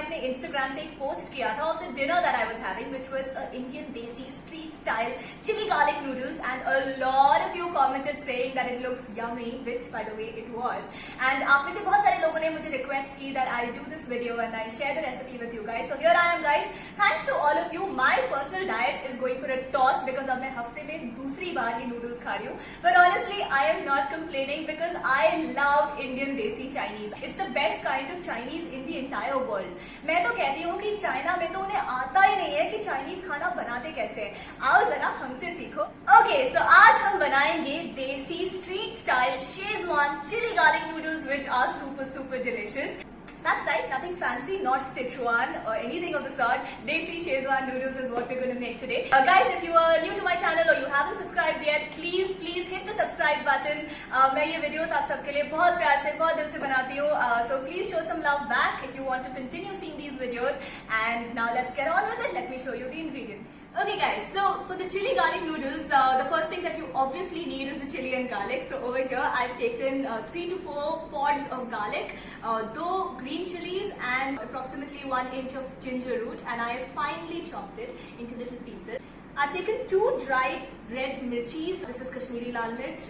अपने Instagram पे एक पोस्ट किया था of the dinner that I was having, which was a Indian desi street style chili garlic noodles, and a lot of you commented saying that it looks yummy, which by the way it was. And आप में से बहुत सारे लोगों ने मुझे request की that I do this video and I share the recipe with you guys. So here I am guys. Thanks to all of you. My personal diet is going for a toss because अब मैं हफ्ते में दूसरी बार ये noodles खा रही हूँ. But honestly I am not complaining because I love Indian desi Chinese. It's the best kind of Chinese in the entire world. मैं तो कहती हूँ कि चाइना में तो उन्हें आता ही नहीं है कि चाइनीज खाना बनाते कैसे हैं. आओ जरा हमसे सीखो. Okay, so आज हम बनाएंगे देसी street style Schezwan chilli garlic noodles which are super delicious. That's right, nothing fancy, not Sichuan or anything of the sort. Desi Szechuan noodles is what we're going to make today. Guys, if you are new to my channel or you haven't subscribed yet, please hit the subscribe button. मैं ये videos आप सबके लिए बहुत प्यार से, बहुत दिल से बनाती हूँ. So please show some love back if you want to continue seeing these videos. And now let's get on with it. Let me show you the ingredients. Okay guys, so for the chili garlic noodles, the first thing that you obviously need is the chili and garlic. So over here I've taken 3 to 4 pods of garlic, 2 green chilies and approximately 1 inch of ginger root, and I have finely chopped it into little pieces. I've taken 2 dried red mirchis. This is Kashmiri lal mirch.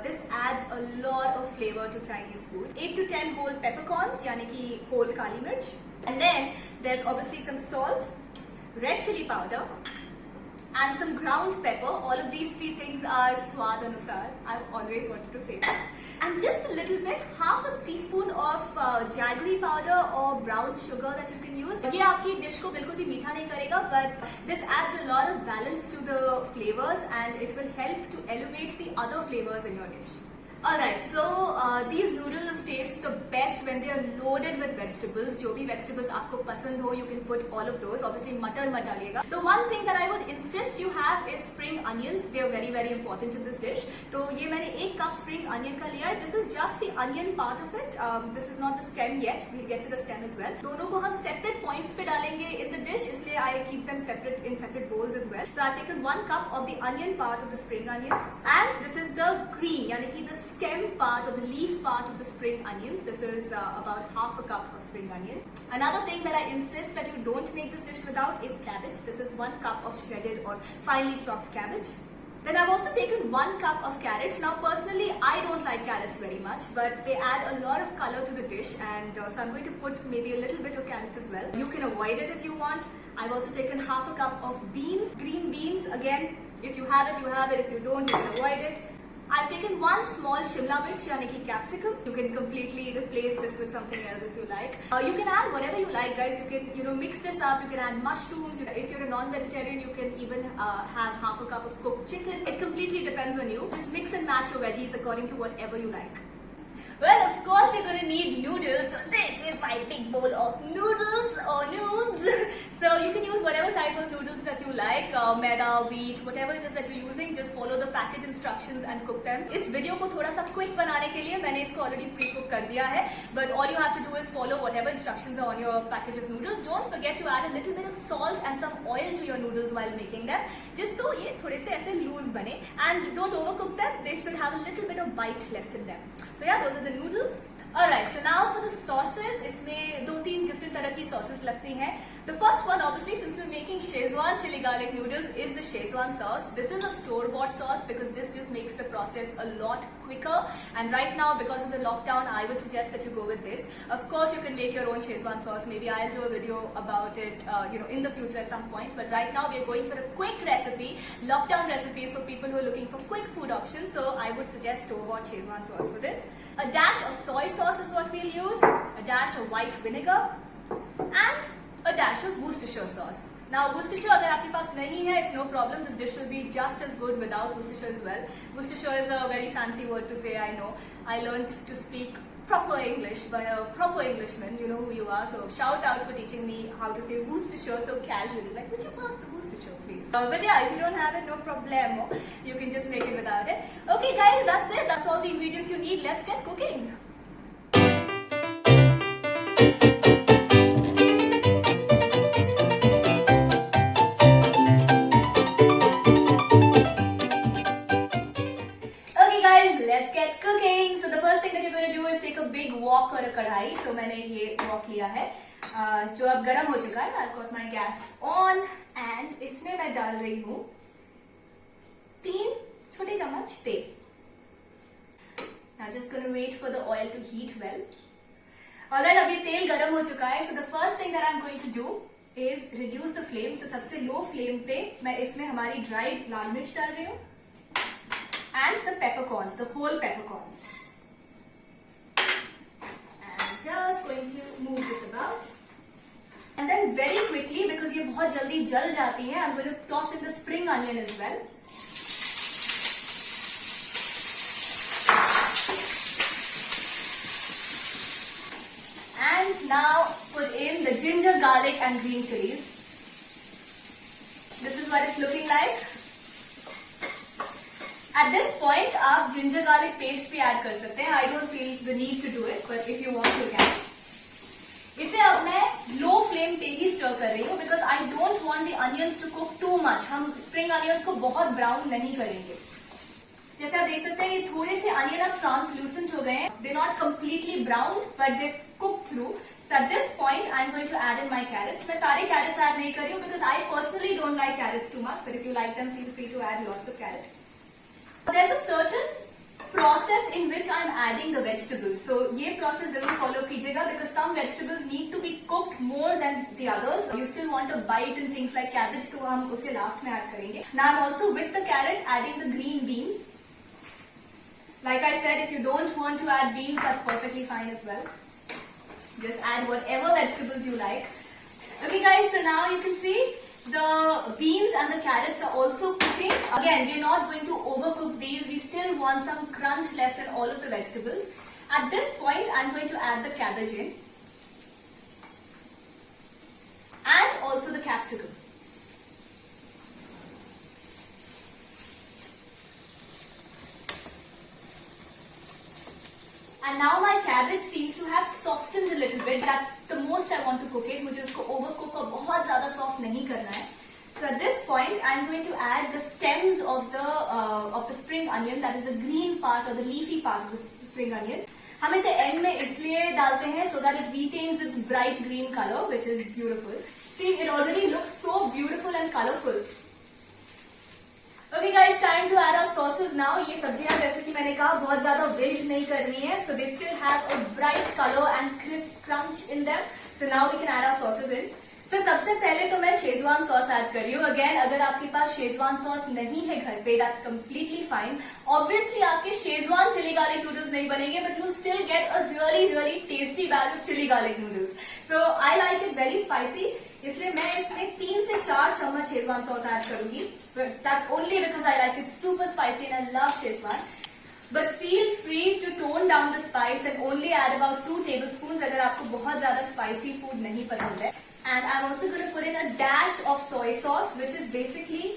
This adds a lot of flavor to Chinese food. 8 to 10 whole peppercorns, yani ki whole kali mirch. And then there's obviously some salt, red chili powder, and some ground pepper. All of these 3 things are swad anusar. I've always wanted to say that. And just a little bit, half a teaspoon of jaggery powder or brown sugar that you can use. ये आपकी dish को बिल्कुल भी मीठा नहीं करेगा, but this adds a lot of balance to the flavors and it will help to elevate the other flavors in your dish. Alright, so these noodles taste the best when they are loaded with vegetables. जो भी vegetables आपको पसंद हो, you can put all of those. Obviously मटर मत डालिएगा. The one thing that I would insist you have is spring onions. They are very important in this dish. तो ये मैंने 1 cup spring onion का लिया है. This is just the onion part of it. This is not the stem yet. We'll get to the stem as well. दोनों को हम separate points पे डालेंगे in the dish, इसलिए I keep them separate in separate bowls as well. So I've taken 1 cup of the onion part of the spring onions, and this is the green, यानी कि the stem part or the leaf part of the spring onions. This is about half a cup of spring onion. Another thing that I insist that you don't make this dish without is cabbage. This is 1 cup of shredded or finely chopped cabbage. Then I've also taken 1 cup of carrots. Now personally I don't like carrots very much, but they add a lot of color to the dish, and so I'm going to put maybe a little bit of carrots as well. You can avoid it if you want. I've also taken half a cup of beans, green beans. Again, if you have it, you have it. If you don't, you can avoid it. I've taken 1 small shimla mirch, yani ki capsicum. You can completely replace this with something else if you like. You can add whatever you like, guys. You can, mix this up. You can add mushrooms. If you're a non-vegetarian, you can even have half a cup of cooked chicken. It completely depends on you. Just mix and match your veggies according to whatever you like. Well, of course you're going to need noodles. So this is my big bowl of noodles or noodles. So you can use whatever type of noodles that you like, maida, wheat, whatever it is that you're using. Just follow the package instructions and cook them. इस video को थोड़ा सा quick बनाने के लिए मैंने इसको already pre-cook कर दिया है. But all you have to do is follow whatever instructions are on your package of noodles. Don't forget to add a little bit of salt and some oil to your noodles while making them, just so ये थोड़े से ऐसे loose बने. And don't overcook them. They should have a little bit of bite left in them. So yeah, those are the noodles. Alright, so now for the sauces. इसमें 2-3 different तरह की sauces लगती हैं. The first one, obviously, since we're making Szechuan chili garlic noodles, is the Szechuan sauce. This is a store-bought sauce because this just makes the process a lot quicker. And right now, because of the lockdown, I would suggest that you go with this. Of course, you can make your own Szechuan sauce. Maybe I'll do a video about it, in the future at some point. But right now, we're going for a quick recipe, lockdown recipes for people who are looking for quick food options. So I would suggest store-bought Szechuan sauce for this. A dash of soy sauce is what we'll use, a dash of white vinegar, and a dash of Worcestershire sauce. Now Worcestershire अगर आपके पास नहीं है, it's no problem. This dish will be just as good without Worcestershire as well. Worcestershire is a very fancy word to say, I know. I learned to speak proper English by a proper Englishman. You know who you are, so shout out for teaching me how to say Worcestershire so casually. Like, would you pass the Worcestershire, please? But yeah, if you don't have it, no problemo. You can just make it without it. Okay guys, that's it. That's all the ingredients you need. Let's get cooking. Walk और कढ़ाई. तो मैंने ये walk लिया है. जो अब गर्म हो चुका है. I've got my gas on and इसमें मैं डाल रही हूँ 3 छोटे चम्मच तेल. Now just gonna wait for the oil to heat well. Alright, अब ये तेल गर्म हो चुका है. So the first thing that I'm going to do is reduce the flame. So सबसे low flame पे मैं इसमें हमारी dried लाल मिर्च डाल रही हूँ and the peppercorns, the whole peppercorns. And I'm just going to move this about. And then very quickly, because ये बहुत जल्दी जल जाती है, I'm going to toss in the spring onion as well. And now put in the ginger, garlic and green chilies. This is what it's looking like. At this point, आप ginger garlic paste भी add कर सकते हैं. I don't feel the need to do it, but if you want, you can. इसे अब मैं low flame पे ही stir कर रही हूँ because I don't want the onions to cook too much. हम spring onions को बहुत brown नहीं करेंगे. जैसे आप देख सकते हैं ये थोड़े से onion अब translucent हो गए हैं. They're not completely brown, but they cooked through. So at this point, I'm going to add in my carrots. मैं सारे carrots add नहीं कर रही हूँ because I personally don't like carrots too much. But if you like them, feel free to add lots of carrots. There's a certain process in which I'm adding the vegetables. So ये process जरूर follow कीजिएगा because some vegetables need to be cooked more than the others. You still want a bite in things like cabbage, तो हम उसे last में add करेंगे. Now I'm also with the carrot adding the green beans. Like I said, if you don't want to add beans, that's perfectly fine as well. Just add whatever vegetables you like. Okay guys, so now you can see the beans and the carrots are also cooking. Again, we're not going to overcook these. We still want some crunch left in all of the vegetables. At this point, I'm going to add the cabbage in. And also the capsicum. And now my cabbage seems to have softened a little bit. That's the most I want to cook it. मुझे उसको overcook और बहुत ज़्यादा soft नहीं करना है. So at this point, I'm going to add the stems of the spring onion. That is the green part or the leafy part of the spring onion. हम इसे end में इसलिए डालते हैं so that it retains its bright green color, which is beautiful. See, it already looks so beautiful and colorful. Okay guys, time to add our sauces now. ये सब्जियां जैसे कि मैंने कहा बहुत ज्यादा wilt नहीं करनी है, so they still have a bright color and crisp crunch in them. So now we can add our sauces in. So सबसे पहले तो मैं शेजवान सॉस ऐड कर रही हूँ. Again, अगर आपके पास शेजवान सॉस नहीं है घर पे, that's completely fine. Obviously आपके शेजवान चिली गार्लिक नूडल्स नहीं बनेंगे, but you'll still get a really tasty bag of chili garlic noodles. So I like it very spicy. इसलिए मैं इसमें 3 से 4 चम्मच शेजवान सॉस ऐड करूंगी. But that's only because I like it super spicy and I love Schezwan. But feel free to tone down the spice and only add about 2 tablespoons अगर आपको बहुत ज्यादा spicy food नहीं पसंद है. And I'm also going to put in a dash of soy sauce, which is basically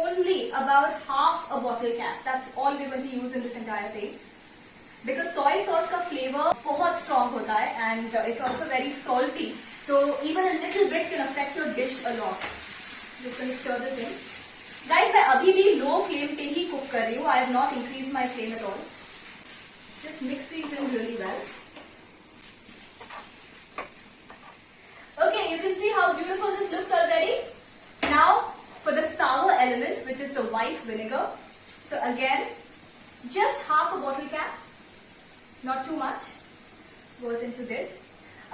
only about half a bottle cap. That's all we're going to use in this entire thing. Because soy sauce का flavor बहुत strong होता है and it's also very salty. So even a little bit can affect your dish a lot. Just going to stir this in. Guys, मैं अभी भी low flame पे ही cook कर रही हूँ. I have not increased my flame at all. Just mix these in really well. Okay, you can see how beautiful this looks already. Now for the sour element, which is the white vinegar. So again, just half a bottle cap, not too much, goes into this.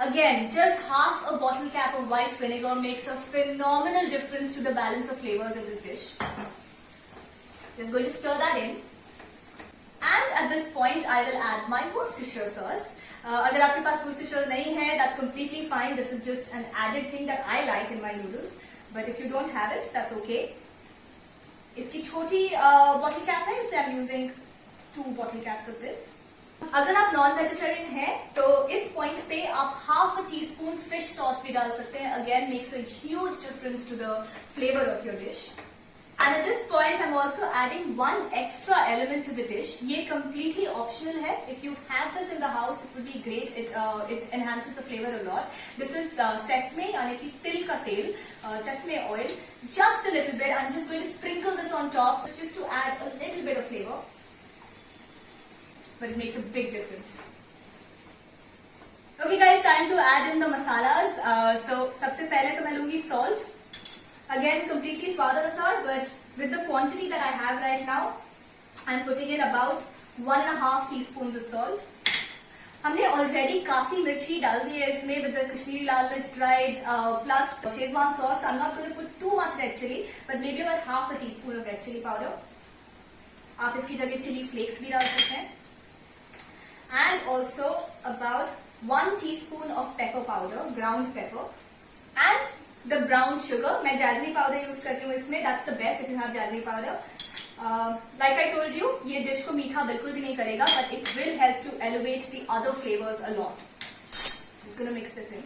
Again, just half a bottle cap of white vinegar makes a phenomenal difference to the balance of flavors in this dish. Just going to stir that in. And at this point, I will add my Worcestershire sauce. अगर आपके पास Worcestershire नहीं है, that's completely fine. This is just an added thing that I like in my noodles. But if you don't have it, that's okay. इसकी छोटी bottle cap है, इसलिए I'm using 2 bottle caps of this. अगर आप non vegetarian हैं, तो इस point पे आप half a teaspoon fish sauce भी डाल सकते हैं. Again makes a huge difference to the flavour of your dish. And at this point, I'm also adding 1 extra element to the dish. ये completely optional है. If you have this in the house, it would be great. It enhances the flavor a lot. This is sesame, यानी कि तिल का तेल, sesame oil. Just a little bit. I'm just going to sprinkle this on top, just to add a little bit of flavor. But it makes a big difference. Okay guys, time to add in the masalas. So सबसे पहले तो मैं लूंगी salt. Again, completely स्वाद अनुसार, but with the quantity that I have right now, I'm putting in about 1.5 teaspoons of salt. हमने already काफी मिर्ची डाल दी है इसमें with the कश्मीरी लाल मिर्च dried plus Schezwan sauce. I'm not going to put too much red chili, but maybe about half a teaspoon of red chili powder. आप इसकी जगह चिली फ्लेक्स भी डाल सकते हैं. And also about 1 teaspoon of pepper powder, ground pepper, and the brown sugar. मैं jaggery powder use करती हूँ इसमें. That's the best if you have jaggery powder. Like I told you, ये डिश को मीठा बिल्कुल भी नहीं करेगा, but it will help to elevate the other flavors a lot. Just gonna mix this in.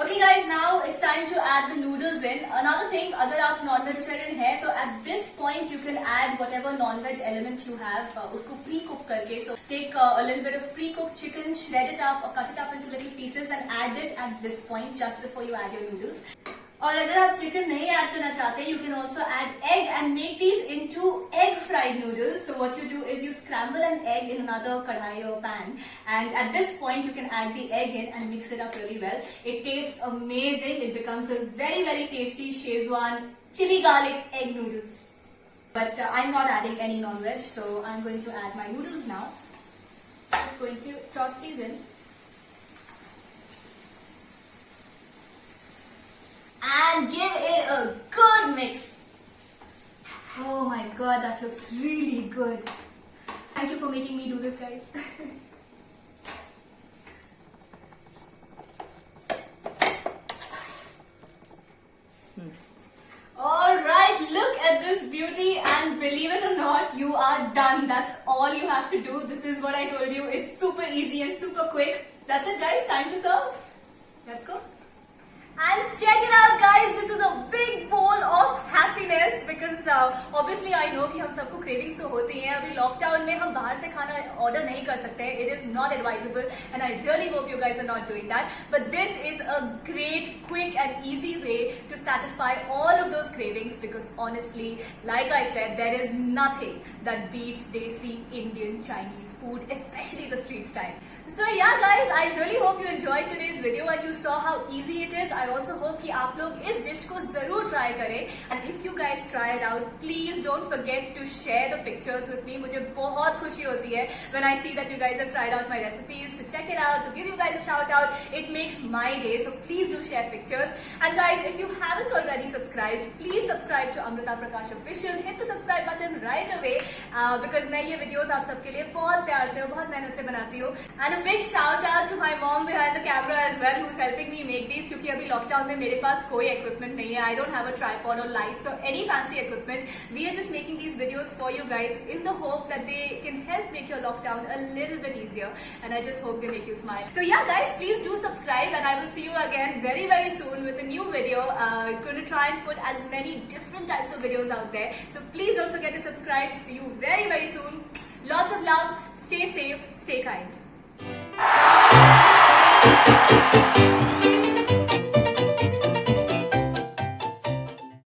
Okay guys, now it's time to add the noodles in. Another thing, अगर आप non-vegetarian है तो at this point you can add whatever non-veg element you have, उसको pre-cook करके. So take a little bit of pre-cooked chicken, shred it up or cut it up into little pieces and add it at this point just before you add your noodles. और अगर आप chicken नहीं add करना चाहते, you can also add egg and make these into egg fried noodles. So what you do is you scramble an egg in another kadhai or pan, and at this point you can add the egg in and mix it up really well. It tastes amazing. It becomes a very very tasty Szechuan chili garlic egg noodles. But I'm not adding any non-veg, so I'm going to add my noodles now. Just going to toss these in. And give it a good mix. Oh my god, that looks really good. Thank you for making me do this, guys. Alright, look at this beauty, and believe it or not, you are done. That's all you have to do. This is what I told you. It's super easy and super quick. That's it guys, time to serve. Let's go. And check it out guys, this is a big bowl of happiness because obviously I know कि हम सबको cravings तो होती हैं. अभी lockdown में हम बाहर से खाना ऑर्डर नहीं कर सकते. It is not advisable and I really hope you guys are not doing that. But this is a great, quick and easy way to satisfy all of those cravings because honestly, like I said, there is nothing that beats desi Indian Chinese food, especially the street style. So yeah guys, I really hope you enjoyed today's video and you saw how easy it is. I also hope कि आप लोग इस dish को जरूर try करें. And if you guys try it out, please don't forget to share the pictures with me. मुझे बहुत खुशी होती है when I see that you guys have tried out my recipes, to check it out, to give you guys a shout out. It makes my day. So please do share pictures. And guys, if you haven't already subscribed, please subscribe to Amrita Prakash Official. Hit the subscribe button right away because मैं ये videos आप सबके लिए बहुत प्यार से और बहुत मेहनत से बनाती हूँ. And a big shout out to my mom behind the camera as well, who's helping me make these क्योंकि अभी लॉकडाउन में मेरे पास कोई इक्विपमेंट नहीं है. I don't have a tripod और लाइट्स और any fancy equipment. We are just making these videos for you guys in the hope that they can help make your lockdown a little bit easier, and I just hope they make you smile. So yeah guys, please do subscribe and I will see you again very very soon with a new video. Going to try and put as many different types of videos out there, so please don't forget to subscribe. See you very very soon. Lots of love, stay safe, stay kind.